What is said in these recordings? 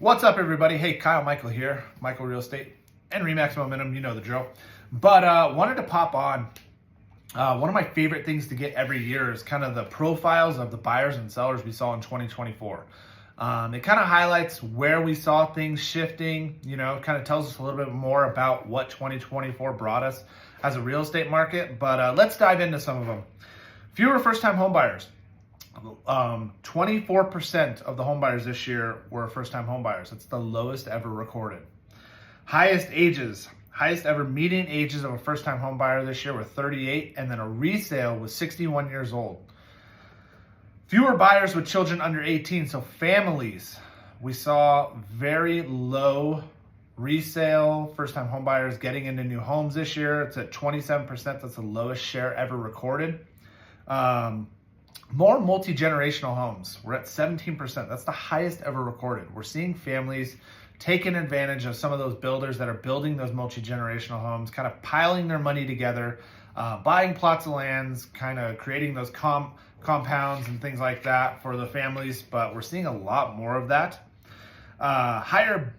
What's up, everybody? Hey, Kyle Michael here, Michael Real Estate and Remax Momentum. You know the drill. But wanted to pop on. One of my favorite things to get every year is kind of the profiles of the buyers and sellers we saw in 2024. It kind of highlights where we saw things shifting. You know, it kind of tells us a little bit more about what 2024 brought us as a real estate market. But let's dive into some of them. Fewer first-time home buyers. 24% of the home buyers this year were first-time home buyers. That's the lowest ever recorded. Highest ever median ages of a first-time home buyer this year were 38, and then a resale was 61 years old. Fewer buyers with children under 18, so families. We saw very low resale first-time home buyers getting into new homes this year. It's at 27%. That's the lowest share ever recorded. More multi-generational homes. We're at 17%. That's the highest ever recorded. We're seeing families taking advantage of some of those builders that are building those multi-generational homes, kind of piling their money together, buying plots of lands, kind of creating those compounds and things like that for the families. But we're seeing a lot more of that. Higher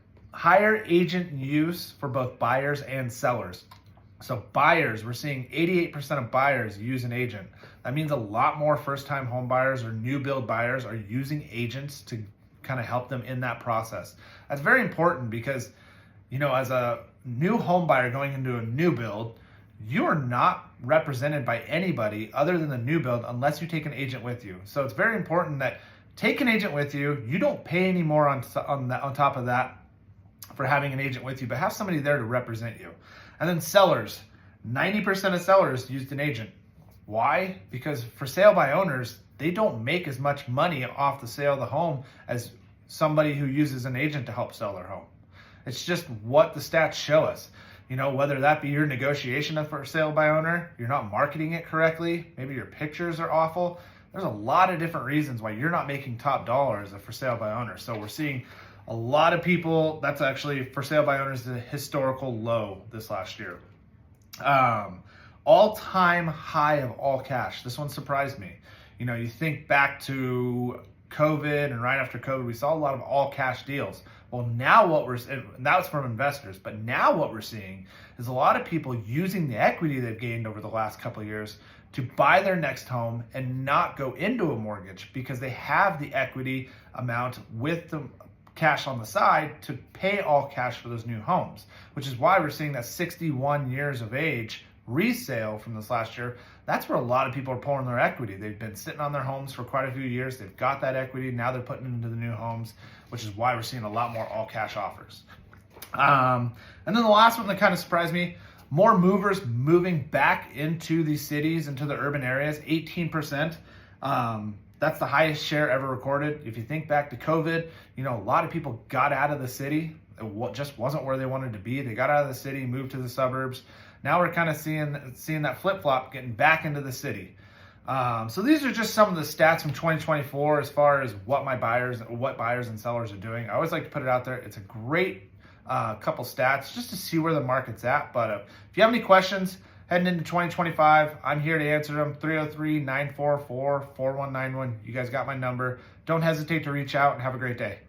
agent use for both buyers and sellers. So buyers, we're seeing 88% of buyers use an agent. That means a lot more first-time home buyers or new build buyers are using agents to kind of help them in that process. That's very important because, you know, as a new home buyer going into a new build, you are not represented by anybody other than the new build unless you take an agent with you. So it's very important that take an agent with you. You don't pay any more on top of that for having an agent with you, but have somebody there to represent you. And then sellers, 90% of sellers used an agent. Why? Because for sale by owners, they don't make as much money off the sale of the home as somebody who uses an agent to help sell their home. It's just what the stats show us. You know, whether that be your negotiation for sale by owner, you're not marketing it correctly, maybe your pictures are awful. There's a lot of different reasons why you're not making top dollar as a for sale by owner. So we're seeing a lot of people, that's actually for sale by owners, the historical low this last year. All-time high of all cash. This one surprised me. You know, you think back to COVID, and right after COVID, we saw a lot of all cash deals. Well, now that was from investors, but now what we're seeing is a lot of people using the equity they've gained over the last couple of years to buy their next home and not go into a mortgage because they have the equity amount with the cash on the side to pay all cash for those new homes, which is why we're seeing that 61 years of age resale from this last year. That's where a lot of people are pulling their equity. They've been sitting on their homes for quite a few years. They've got that equity. Now they're putting it into the new homes, which is why we're seeing a lot more all cash offers. And then the last one that kind of surprised me, more movers moving back into these cities, into the urban areas, 18%. That's the highest share ever recorded. If you think back to COVID, you know, a lot of people got out of the city. It just wasn't where they wanted to be. They got out of the city, moved to the suburbs. Now we're kind of seeing that flip-flop, getting back into the city. So these are just some of the stats from 2024 as far as what buyers and sellers are doing. I always like to put it out there. It's a great couple stats just to see where the market's at. But if you have any questions heading into 2025, I'm here to answer them. 303-944-4191. You guys got my number. Don't hesitate to reach out, and have a great day.